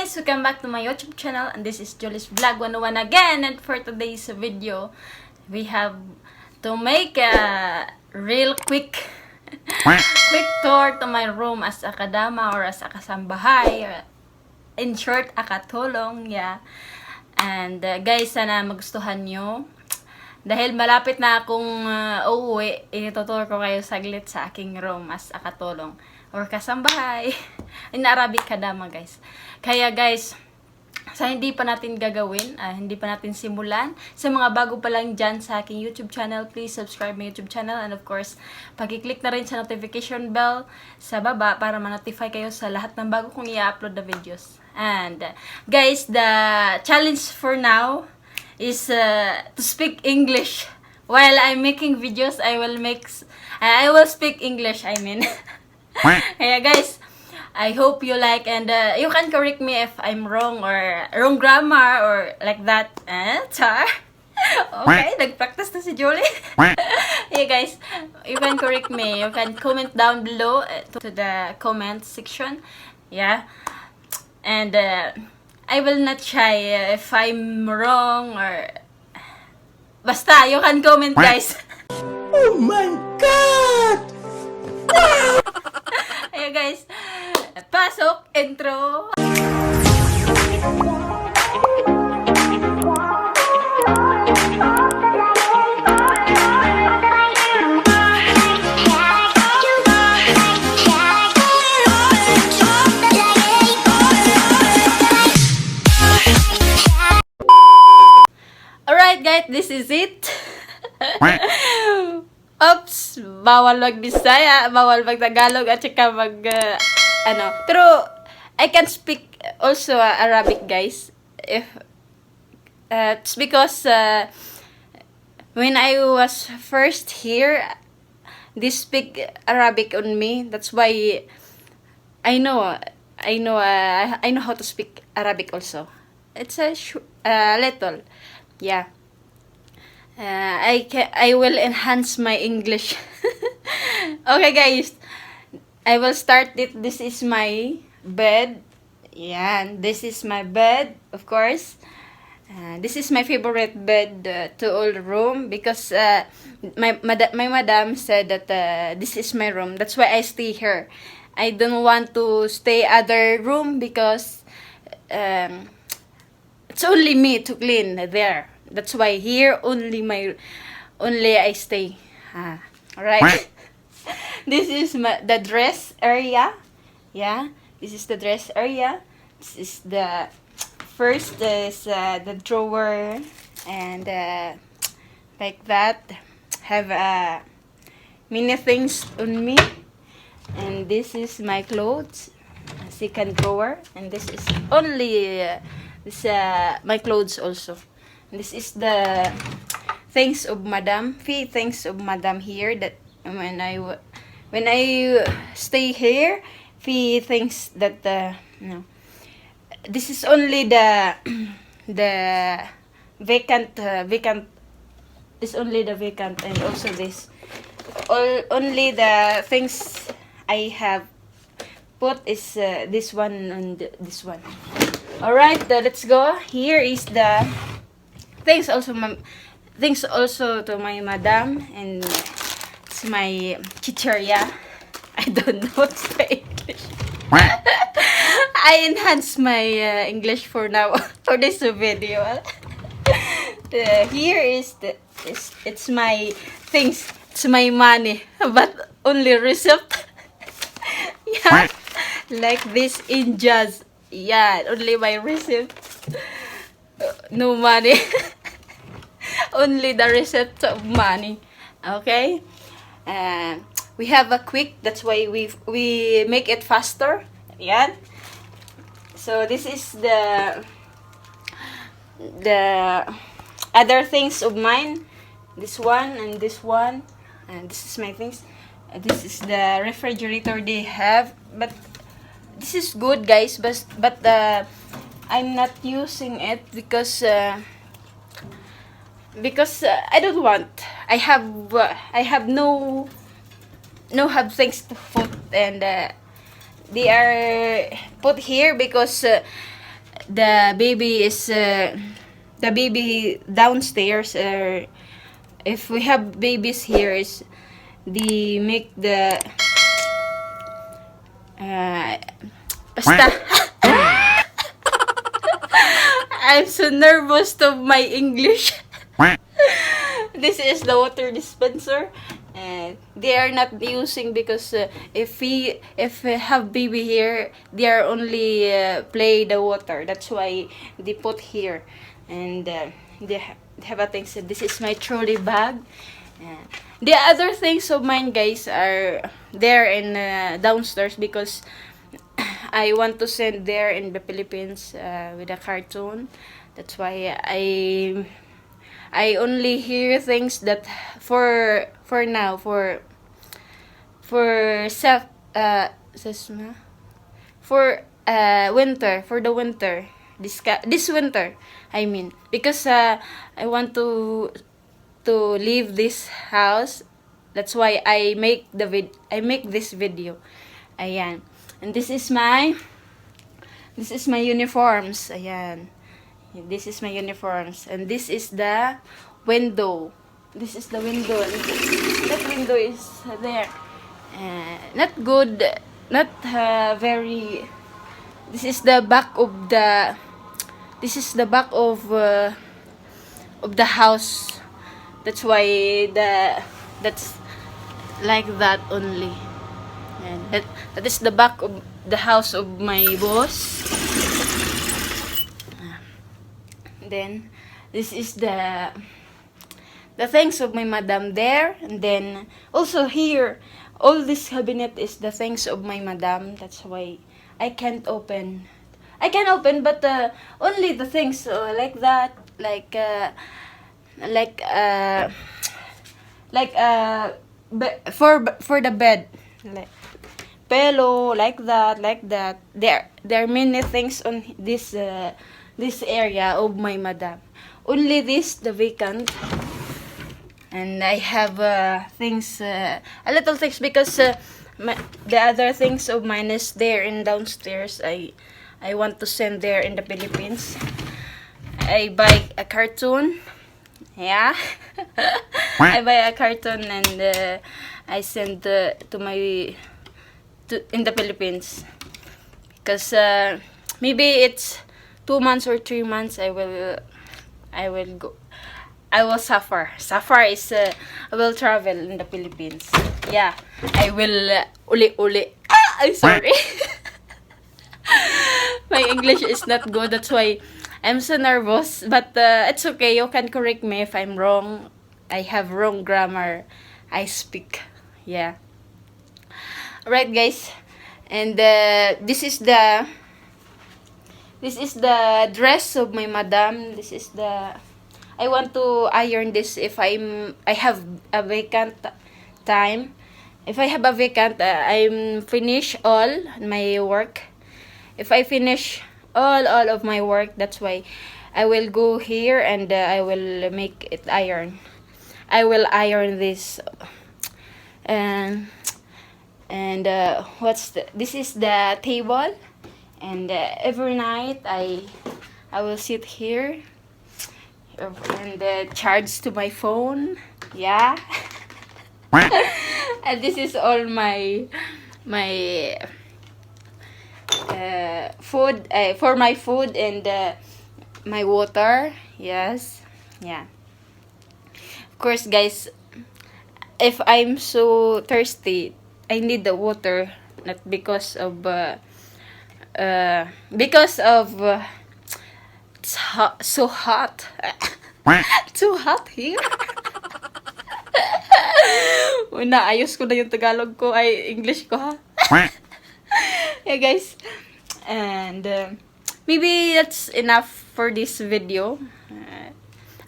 guys! Welcome back to my YouTube channel, and this is Julie's Vlog 101 again. And for today's video, we have to make a real quick tour to my room as a kadama or as a kasambahay. In short, a katulong, yeah. And guys, sana magustuhan nyo. Dahil malapit na akong uuwi, itutur ko kayo saglit sa aking room as a katulong or kasambahay. In Arabic, kadama, guys. Kaya guys, sa hindi pa natin gagawin, hindi pa natin simulan, sa mga bago pa lang dyan sa aking YouTube channel, please subscribe my YouTube channel, and of course, pag-click na rin sa notification bell sa baba para ma-notify kayo sa lahat ng bago kong i-upload na videos. And guys, the challenge for now is to speak English. While I'm making videos, I will speak English, I mean. Kaya guys, I hope you like, and you can correct me if I'm wrong or wrong grammar or like that. Char. Okay, nag-practice na si Julie. Yeah guys, you can correct me. You can comment down below to the comment section. Yeah. And I will not shy if I'm wrong or basta, you can comment, guys. Oh my God! Ayan guys, pasok, intro. Alright guys, this is it. Oops, bawal mag-Bisaya, bawal mag-Tagalog, at saka pero I can speak also Arabic, guys. If it's because when I was first here, they speak Arabic on me. That's why I know how to speak Arabic also. It's a little, yeah. I will enhance my English. Okay guys, I will start it. This is my bed. Yeah, this is my bed, of course. This is my favorite bed to all room because my madam said that this is my room. That's why I stay here. I don't want to stay other room because it's only me to clean there. That's why here only I stay. Alright. This is the dress area. Yeah, this is the dress area. This is the first is the drawer, and like that have many things on me. And this is my clothes, second drawer, and this is only my clothes also. This is the things of madam. Things of madam here that when I stay here, thinks that no. This is only the vacant. This only the vacant, and also this. Only the things I have put is this one and this one. All right, let's go. Here is the things also to my madam, and it's my chicheria. I don't know what to say English. I enhance my English for now for this video. Here is it's my things. It's my money, but only receipt. Yeah, like this in jazz. Yeah, only my receipt. No money. Only the receipt of money. Okay. We have a quick. That's why we make it faster. Yeah. So this is the other things of mine. This one and this one, and this is my things. This is the refrigerator they have, but this is good, guys. But I'm not using it because I don't want. I have no things to put, and they are put here because the baby is the baby downstairs. If we have babies here, is they make the basta. I'm so nervous of my English. This is the water dispenser, and they are not using because if we have baby here, they are only play the water. That's why they put here, and they have a thing. So this is my trolley bag. The other things of mine, guys, are there in downstairs because I want to send there in the Philippines with a cartoon. That's why I only hear things that for now for self for winter, for the winter, this winter, I mean, because I want to leave this house. That's why I make this video. Ayan. And this is my uniforms. Ayan. This is my uniforms. And this is the window. This is the window. That window is there. Not good. Not very. This is the back of the. This is the back of the house. That's why that's like that only. And that is the back of the house of my boss. Then this is the things of my madam there, and then also here all this cabinet is the things of my madam. That's why I can't open. I can open, but only the things like that, like for the bed, like pillow, like that. There are many things on this area of my madam. Only this the vacant, and I have things, a little things because the other things of mine is there in downstairs. I want to send there in the Philippines. I buy a cartoon. Yeah. I buy a cartoon and I send in the Philippines. Because maybe it's 2 months or 3 months I will go. I will suffer. Suffer is I will travel in the Philippines. Yeah. I will uli. I'm sorry. My English is not good. That's why I'm so nervous. But it's okay. You can correct me if I'm wrong. I have wrong grammar. I speak. Yeah. Alright, guys. And this is the dress of my madam. This is the. I want to iron this if I have a vacant time. If I have a vacant, I'm finish all my work. If I finish all of my work, that's why I will go here and I will make it iron. I will iron this. And this is the table, and every night I will sit here and charge to my phone. Yeah. And this is all my food, for my food and my water. Yes. Yeah. Of course, guys, if I'm so thirsty, I need the water, not because of it's hot, so hot. Too hot here. Naayos ko na yung Tagalog ko, ay English ko, ha. Yeah, guys, and maybe that's enough for this video.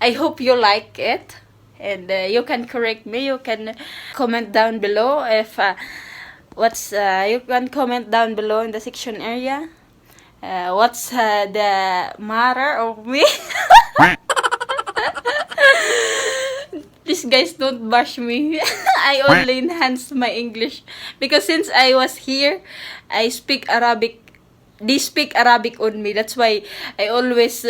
I hope you like it, and you can correct me. You can comment down below if you can comment down below in the section area. What's the matter of me? Please, guys, don't bash me. I only enhanced my English because since I was here, I speak Arabic they speak Arabic only. That's why I always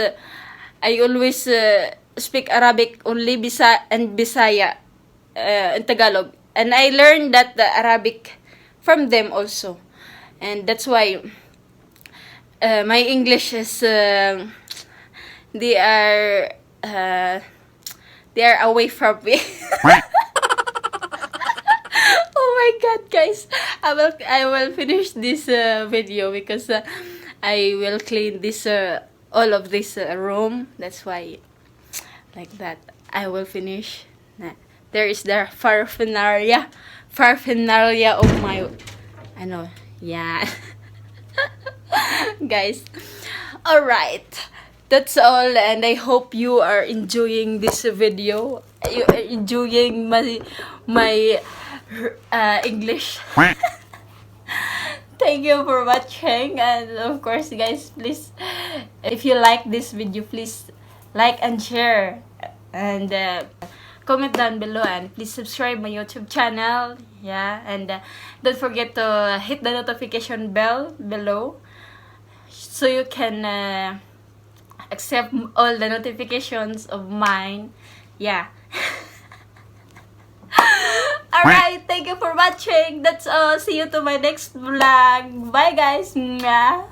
speak Arabic only, Bisaya, and Tagalog. And I learned that the Arabic from them also. And that's why my English is they are away from me. Oh my god, guys. I will finish this video because I will clean this all of this room. That's why like that. I will finish. There is the paraphernalia of my yeah. Guys. All right. That's all, and I hope you are enjoying this video. You are enjoying my English. Thank you for watching, and of course, guys, please, if you like this video, please like and share, and comment down below, and please subscribe my YouTube channel. Yeah, and don't forget to hit the notification bell below so you can accept all the notifications of mine. Yeah. Alright, thank you for watching. That's all. See you to my next vlog. Bye, guys. Mwah.